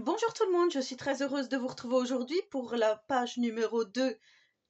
Bonjour tout le monde, je suis très heureuse de vous retrouver aujourd'hui pour la page numéro 2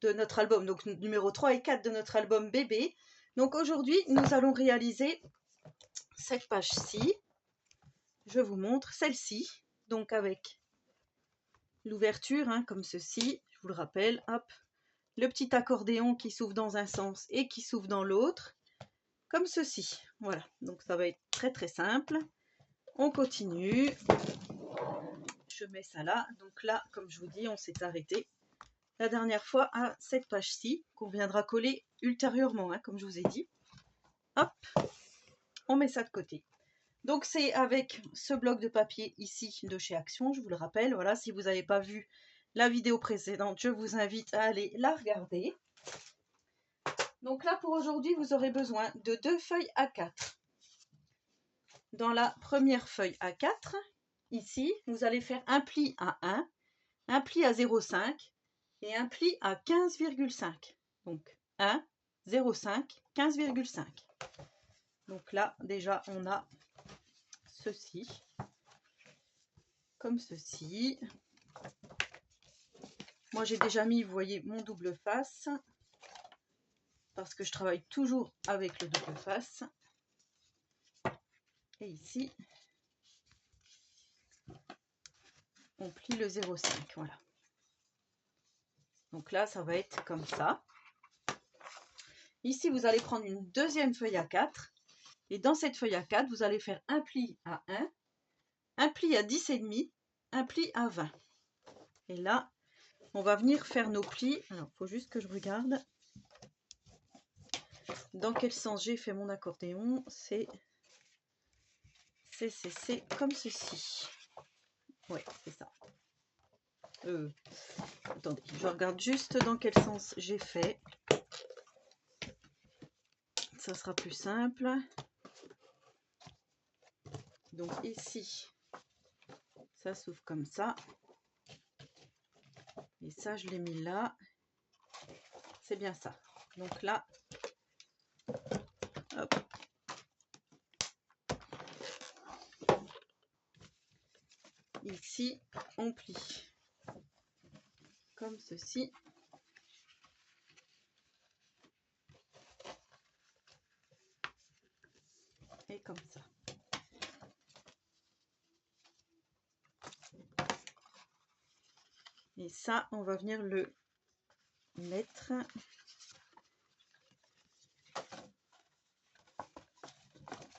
de notre album, donc numéro 3 et 4 de notre album Bébé. Donc aujourd'hui, nous allons réaliser cette page-ci. Je vous montre celle-ci, donc avec l'ouverture, comme ceci, je vous le rappelle, hop, le petit accordéon qui s'ouvre dans un sens et qui s'ouvre dans l'autre, comme ceci. Voilà, donc ça va être très très simple. On continue. Je mets ça là, donc là, comme je vous dis, on s'est arrêté la dernière fois à cette page-ci, qu'on viendra coller ultérieurement, comme je vous ai dit. Hop, on met ça de côté. Donc c'est avec ce bloc de papier ici de chez Action, je vous le rappelle. Voilà, si vous n'avez pas vu la vidéo précédente, je vous invite à aller la regarder. Donc là, pour aujourd'hui, vous aurez besoin de 2 feuilles A4. Dans la première feuille A4, ici, vous allez faire un pli à 1, un pli à 0,5 et un pli à 15,5. Donc 1, 0,5, 15,5. Donc là, déjà, on a ceci, comme ceci. Moi, j'ai déjà mis, vous voyez, mon double face, parce que je travaille toujours avec le double face. Et ici, on plie le 0,5, voilà. Donc là, ça va être comme ça. Ici, vous allez prendre une deuxième feuille A4. Et dans cette feuille A4, vous allez faire un pli à 1, un pli à 10,5, un pli à 20. Et là, on va venir faire nos plis. Alors, il faut juste que je regarde dans quel sens j'ai fait mon accordéon. C'est comme ceci. Ouais, c'est ça. Attendez, je regarde juste dans quel sens j'ai fait. Ça sera plus simple. Donc ici, ça s'ouvre comme ça. Et ça, je l'ai mis là. C'est bien ça. Donc là, hop. Ici, on plie comme ceci. Et comme ça. Et ça, on va venir le mettre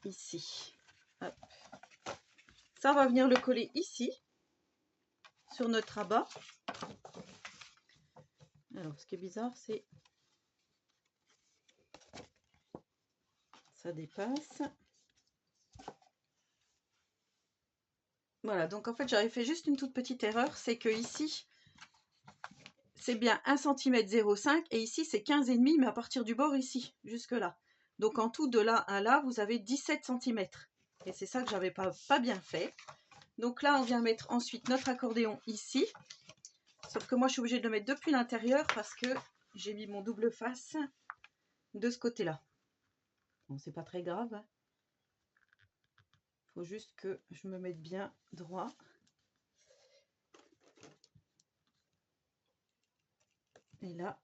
ici. Hop. Ça, on va venir le coller ici, sur notre rabat. Alors, ce qui est bizarre, c'est ça dépasse. Voilà, donc en fait, j'avais fait juste une toute petite erreur, c'est que ici, c'est bien 1 cm 0,5 et ici, c'est 15,5, mais à partir du bord ici, jusque là. Donc en tout, de là à là, vous avez 17 cm. Et c'est ça que j'avais pas bien fait. Donc là, on vient mettre ensuite notre accordéon ici. Sauf que moi, je suis obligée de le mettre depuis l'intérieur parce que j'ai mis mon double face de ce côté-là. Bon, c'est pas très grave. Il faut juste que je me mette bien droit. Et là,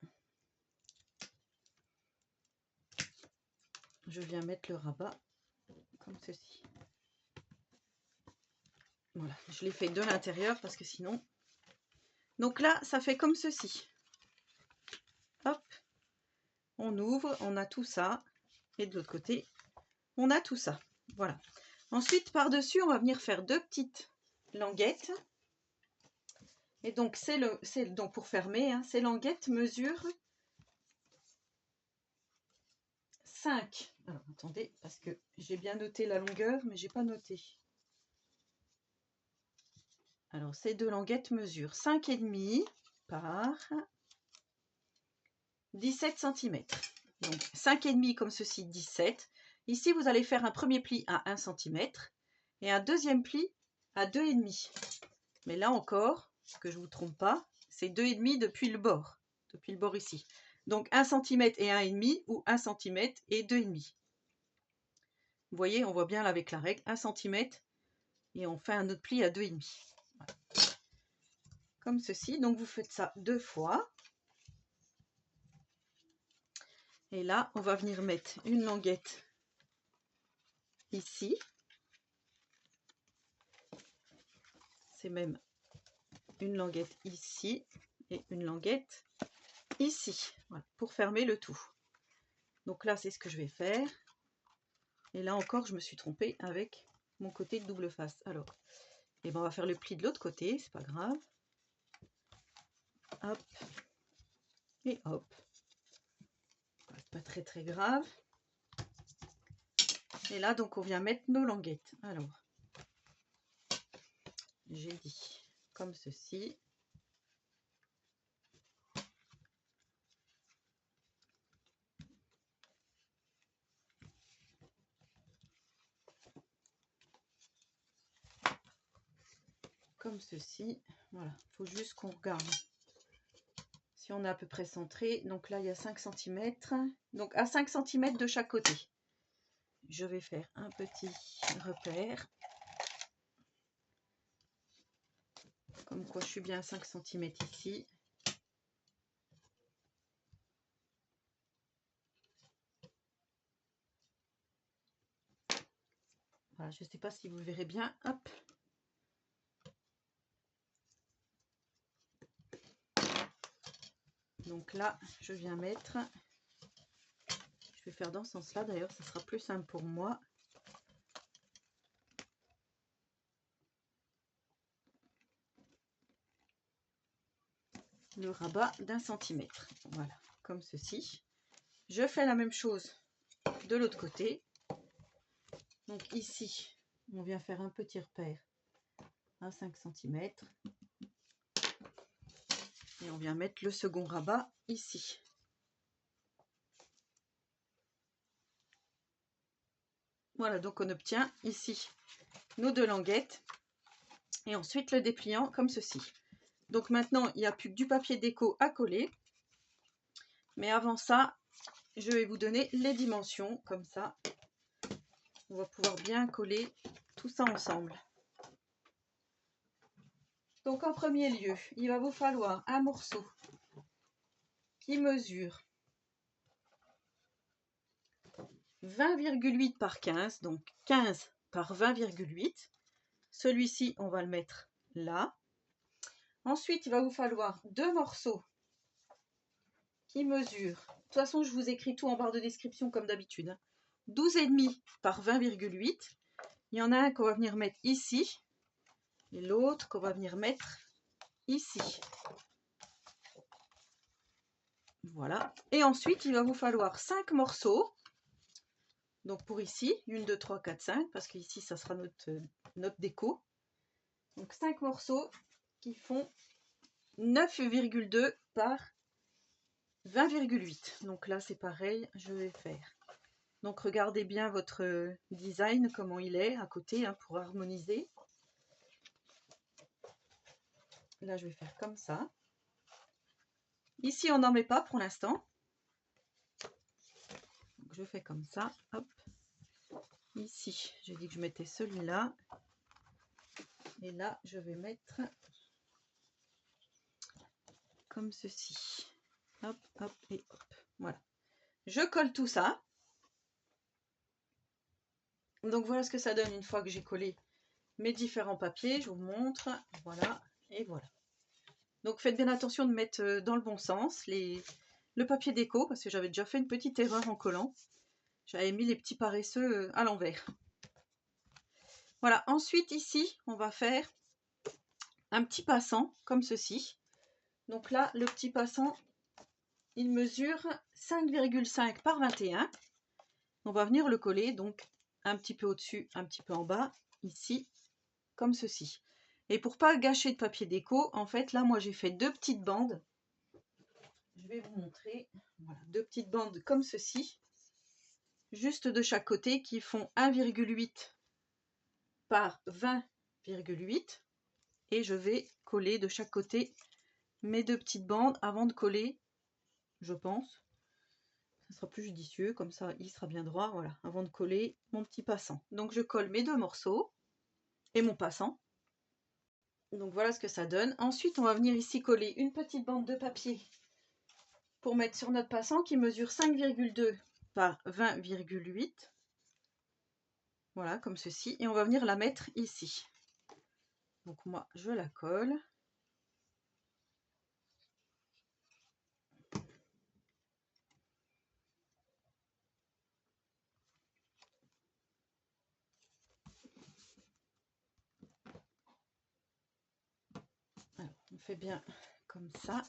je viens mettre le rabat comme ceci. Voilà, je l'ai fait de l'intérieur parce que sinon... Donc là, ça fait comme ceci. Hop, on ouvre, on a tout ça. Et de l'autre côté, on a tout ça. Voilà. Ensuite, par-dessus, on va venir faire 2 petites languettes. Et donc, donc pour fermer, ces languettes mesurent 5. Alors, attendez, parce que j'ai bien noté la longueur, mais j'ai pas noté. Alors, ces 2 languettes mesurent 5,5 par 17 cm. Donc, 5,5 comme ceci, 17. Ici, vous allez faire un premier pli à 1 cm et un deuxième pli à 2,5. Mais là encore, que je ne vous trompe pas, c'est 2,5 depuis le bord ici. Donc 1 cm et 1,5 ou 1 cm et 2,5. Vous voyez, on voit bien là avec la règle, 1 cm et on fait un autre pli à 2,5. Voilà. comme ceci. Donc vous faites ça 2 fois. Et là, on va venir mettre une languette ici. C'est même une languette ici et une languette ici. Voilà, pour fermer le tout. Donc là, c'est ce que je vais faire. Et là encore, je me suis trompée avec mon côté de double face. Alors, et ben on va faire le pli de l'autre côté, c'est pas grave. Hop. Et hop. C'est pas très très grave. Et là, donc, on vient mettre nos languettes. Alors, j'ai dit comme ceci. Comme ceci. Voilà, il faut juste qu'on regarde si on est à peu près centré. Donc là, il y a 5 cm. Donc à 5 cm de chaque côté. Je vais faire un petit repère. Comme quoi, je suis bien à 5 cm ici. Voilà, je ne sais pas si vous verrez bien. Hop. Donc là, je viens mettre... Je vais faire dans ce sens-là, d'ailleurs, ça sera plus simple pour moi. Le rabat d'1 cm. Voilà, comme ceci. Je fais la même chose de l'autre côté. Donc ici, on vient faire un petit repère à 5 cm. Et on vient mettre le second rabat ici. Voilà, donc on obtient ici nos 2 languettes. Et ensuite le dépliant comme ceci. Donc maintenant, il n'y a plus que du papier déco à coller. Mais avant ça, je vais vous donner les dimensions. Comme ça, on va pouvoir bien coller tout ça ensemble. Donc en premier lieu, il va vous falloir un morceau qui mesure 20,8 par 15. Donc 15 par 20,8. Celui-ci, on va le mettre là. Ensuite, il va vous falloir 2 morceaux qui mesurent, de toute façon, je vous écris tout en barre de description comme d'habitude, 12,5 par 20,8. Il y en a un qu'on va venir mettre ici et l'autre qu'on va venir mettre ici. Voilà. Et ensuite, il va vous falloir 5 morceaux. Donc pour ici, 1, 2, 3, 4, 5, parce qu'ici, ça sera notre déco. Donc 5 morceaux qui font 9,2 par 20,8. Donc là, c'est pareil, je vais faire. Donc regardez bien votre design, comment il est à côté, hein, pour harmoniser. Là, je vais faire comme ça. Ici, on n'en met pas pour l'instant. Je fais comme ça. Hop. Ici, j'ai dit que je mettais celui-là. Et là, je vais mettre comme ceci. Hop, hop et hop. Voilà. Je colle tout ça. Donc voilà ce que ça donne une fois que j'ai collé mes différents papiers. Je vous montre. Voilà. Et voilà. Donc faites bien attention de mettre dans le bon sens le papier déco, parce que j'avais déjà fait une petite erreur en collant. J'avais mis les petits paresseux à l'envers. Voilà, ensuite ici, on va faire un petit passant comme ceci. Donc là, le petit passant, il mesure 5,5 par 21. On va venir le coller, donc un petit peu au-dessus, un petit peu en bas, ici, comme ceci. Et pour pas gâcher de papier déco, en fait, là, moi, j'ai fait 2 petites bandes. Je vais vous montrer. Voilà, 2 petites bandes comme ceci, juste de chaque côté, qui font 1,8 par 20,8. Et je vais coller de chaque côté mes 2 petites bandes avant de coller, je pense. Ça sera plus judicieux, comme ça il sera bien droit, voilà, avant de coller mon petit passant. Donc je colle mes 2 morceaux et mon passant. Donc voilà ce que ça donne. Ensuite, on va venir ici coller une petite bande de papier pour mettre sur notre passant qui mesure 5,2 par 20,8. Voilà, comme ceci. Et on va venir la mettre ici. Donc moi, je la colle. Alors, on fait bien comme ça.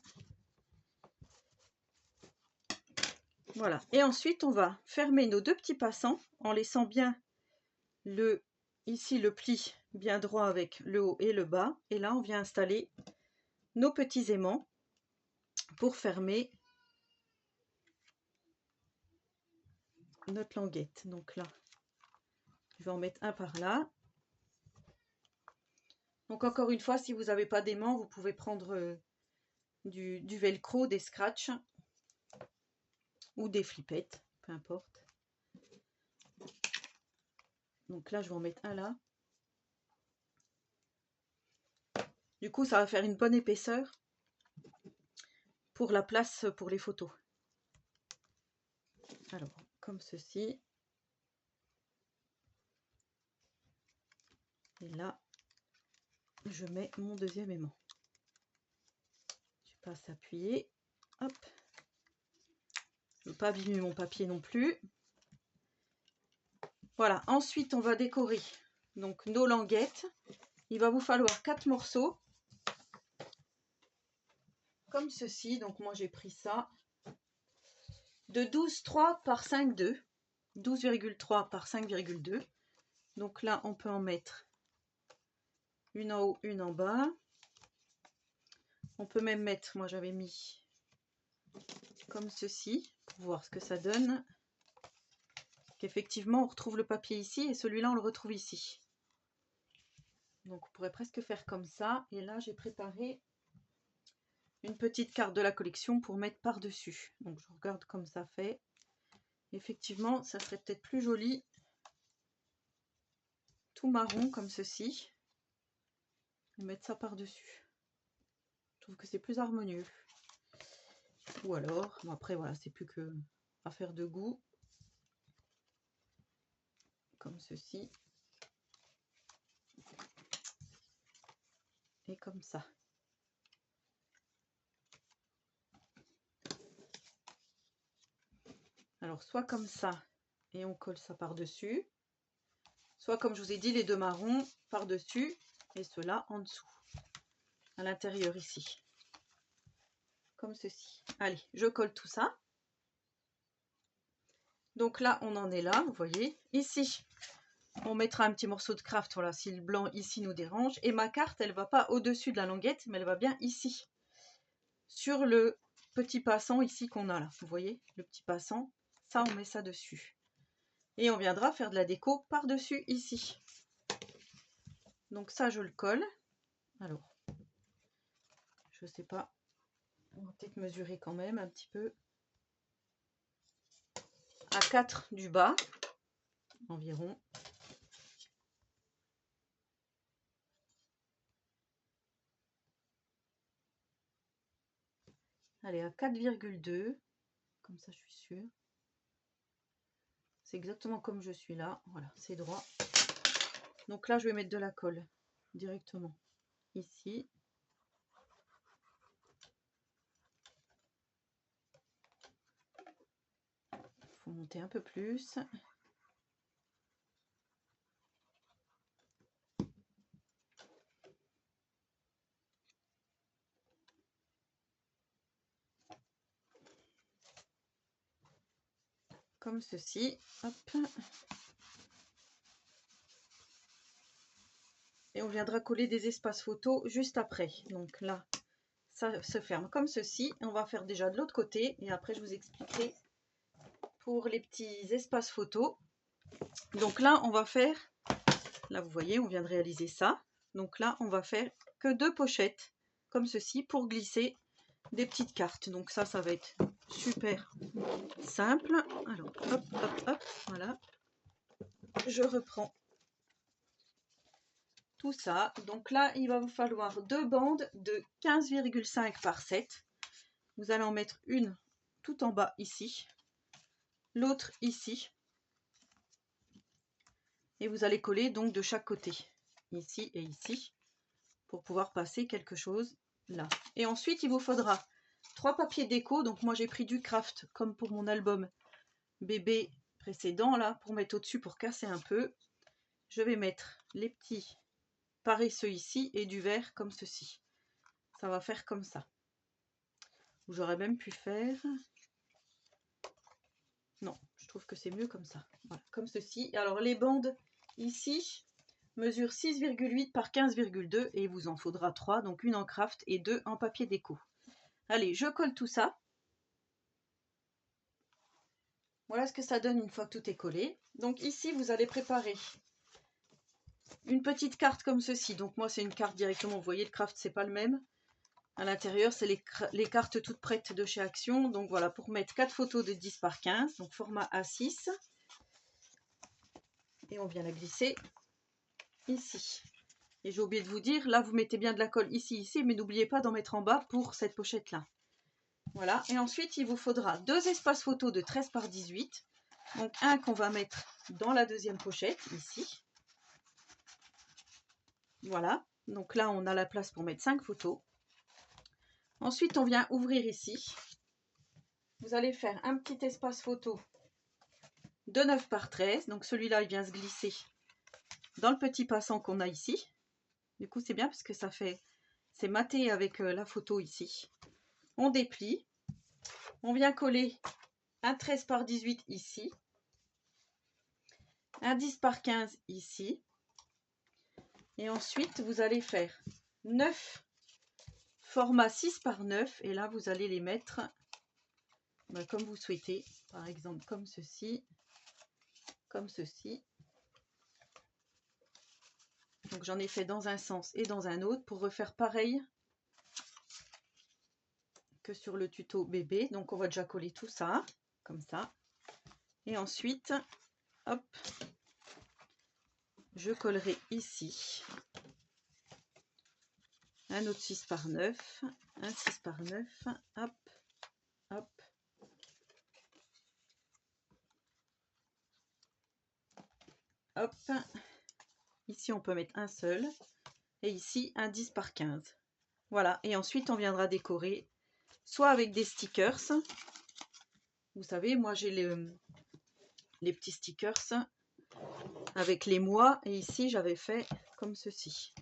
Voilà. Et ensuite, on va fermer nos deux petits passants en laissant bien ici le pli bien droit avec le haut et le bas. Et là, on vient installer nos petits aimants pour fermer notre languette. Donc là, je vais en mettre un par là. Donc encore une fois, si vous n'avez pas d'aimant, vous pouvez prendre du velcro, des scratchs ou des flippettes, peu importe. Donc là, je vais en mettre un là. Du coup, ça va faire une bonne épaisseur pour la place pour les photos. Alors, comme ceci. Et là, je mets mon deuxième aimant. Je passe appuyer. Hop. Je ne veux pas abîmer mon papier non plus. Voilà. Ensuite, on va décorer donc nos languettes. Il va vous falloir 4 morceaux. Comme ceci. Donc moi, j'ai pris ça. De 12,3 par 5,2. 12,3 par 5,2. Donc là, on peut en mettre une en haut, une en bas. On peut même mettre, moi j'avais mis comme ceci, pour voir ce que ça donne. Effectivement, on retrouve le papier ici et celui-là, on le retrouve ici. Donc, on pourrait presque faire comme ça. Et là, j'ai préparé une petite carte de la collection pour mettre par-dessus. Donc, je regarde comme ça fait. Effectivement, ça serait peut-être plus joli. Tout marron comme ceci. Et mettre ça par-dessus. Je trouve que c'est plus harmonieux. Ou alors, bon après, voilà, c'est plus que affaire de goût. Comme ceci. Et comme ça. Alors, soit comme ça, et on colle ça par-dessus. Soit, comme je vous ai dit, les deux marrons par-dessus, et ceux-là en dessous. À l'intérieur ici. Comme ceci. Allez, je colle tout ça. Donc là, on en est là, vous voyez. Ici, on mettra un petit morceau de craft, voilà, si le blanc ici nous dérange. Et ma carte, elle ne va pas au-dessus de la languette, mais elle va bien ici. Sur le petit passant ici qu'on a là, vous voyez, le petit passant. Ça, on met ça dessus. Et on viendra faire de la déco par-dessus ici. Donc ça, je le colle. Alors, je sais pas. On va peut-être mesurer quand même un petit peu. À 4 du bas, environ. Allez, à 4,2. Comme ça, je suis sûre. C'est exactement comme je suis là. Voilà, c'est droit. Donc là, je vais mettre de la colle directement ici. Il faut monter un peu plus. Comme ceci. Hop. Et on viendra coller des espaces photos juste après. Donc là, ça se ferme comme ceci. On va faire déjà de l'autre côté. Et après, je vous expliquerai pour les petits espaces photos. Donc là, on va faire... Là, vous voyez, on vient de réaliser ça. Donc là, on va faire que 2 pochettes, comme ceci, pour glisser des petites cartes. Donc ça va être super simple. Alors, hop, hop, hop, voilà. Je reprends tout ça. Donc là, il va vous falloir 2 bandes de 15,5 par 7. Vous allez en mettre une tout en bas ici, l'autre ici. Et vous allez coller donc de chaque côté, ici et ici, pour pouvoir passer quelque chose là. Et ensuite, il vous faudra 3 papiers déco. Donc moi, j'ai pris du craft comme pour mon album bébé précédent, là, pour mettre au-dessus, pour casser un peu. Je vais mettre les petits paresseux ici et du vert comme ceci. Ça va faire comme ça. J'aurais même pu faire... Non, je trouve que c'est mieux comme ça. Voilà, comme ceci. Alors les bandes ici mesurent 6,8 par 15,2 et il vous en faudra 3, donc une en craft et 2 en papier déco. Allez, je colle tout ça. Voilà ce que ça donne une fois que tout est collé. Donc ici, vous allez préparer une petite carte comme ceci. Donc moi, c'est une carte directement. Vous voyez, le craft, c'est pas le même. À l'intérieur, c'est les cartes toutes prêtes de chez Action. Donc voilà, pour mettre 4 photos de 10 par 15, donc format A6. Et on vient la glisser ici. Et j'ai oublié de vous dire, là, vous mettez bien de la colle ici, ici, mais n'oubliez pas d'en mettre en bas pour cette pochette-là. Voilà, et ensuite, il vous faudra 2 espaces photos de 13 par 18. Donc, un qu'on va mettre dans la deuxième pochette, ici. Voilà, donc là, on a la place pour mettre 5 photos. Ensuite, on vient ouvrir ici. Vous allez faire un petit espace photo de 9 par 13. Donc, celui-là, il vient se glisser dans le petit passant qu'on a ici. Du coup, c'est bien parce que ça fait... C'est maté avec la photo ici. On déplie. On vient coller un 13 par 18 ici. Un 10 par 15 ici. Et ensuite, vous allez faire 9 formats 6 par 9. Et là, vous allez les mettre comme vous souhaitez. Par exemple, comme ceci. Comme ceci. Donc, j'en ai fait dans un sens et dans un autre pour refaire pareil que sur le tuto bébé. Donc, on va déjà coller tout ça, comme ça. Et ensuite, hop, je collerai ici un autre 6 par 9, un 6 par 9, hop, hop. Hop, ici on peut mettre un seul, et ici un 10 par 15. Voilà, et ensuite on viendra décorer soit avec des stickers. Vous savez, moi j'ai les petits stickers avec les mois, et ici j'avais fait comme ceci.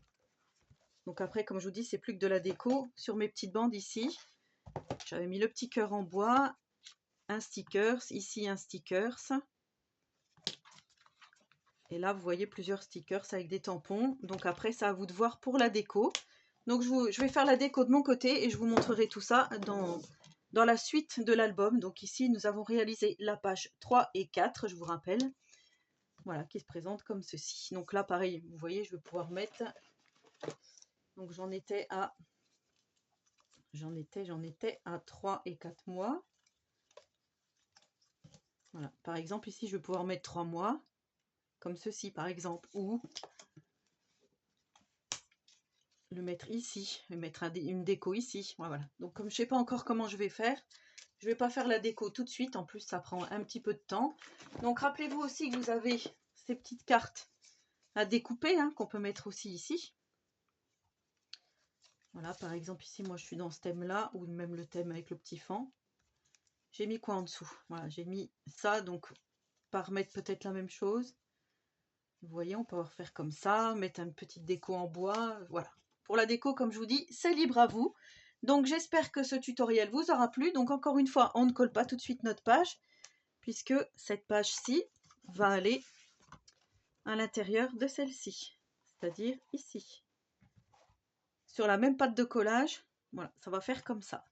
Donc après, comme je vous dis, c'est plus que de la déco. Sur mes petites bandes ici, j'avais mis le petit cœur en bois, un sticker, ici un sticker. Et là, vous voyez plusieurs stickers avec des tampons. Donc après, c'est à vous de voir pour la déco. Donc je vais faire la déco de mon côté et je vous montrerai tout ça dans la suite de l'album. Donc ici, nous avons réalisé la page 3 et 4, je vous rappelle. Voilà, qui se présente comme ceci. Donc là, pareil, vous voyez, je vais pouvoir mettre... Donc j'en étais à 3 et 4 mois. Voilà, par exemple, ici, je vais pouvoir mettre 3 mois. Comme ceci, par exemple. Ou le mettre ici. Et mettre une déco ici. Voilà. Donc, comme je ne sais pas encore comment je vais faire, je ne vais pas faire la déco tout de suite. En plus, ça prend un petit peu de temps. Donc, rappelez-vous aussi que vous avez ces petites cartes à découper, hein, qu'on peut mettre aussi ici. Voilà, par exemple, ici, moi, je suis dans ce thème-là, ou même le thème avec le petit fan. J'ai mis quoi en dessous? Voilà, j'ai mis ça, donc, pas remettre peut-être la même chose. Vous voyez, on peut faire comme ça, mettre une petite déco en bois, voilà. Pour la déco, comme je vous dis, c'est libre à vous. Donc, j'espère que ce tutoriel vous aura plu. Donc, encore une fois, on ne colle pas tout de suite notre page, puisque cette page-ci va aller à l'intérieur de celle-ci, c'est-à-dire ici. Sur la même pâte de collage, voilà, ça va faire comme ça.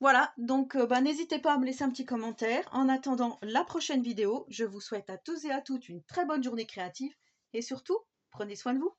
Voilà, donc n'hésitez pas à me laisser un petit commentaire. En attendant la prochaine vidéo, je vous souhaite à tous et à toutes une très bonne journée créative et surtout, prenez soin de vous.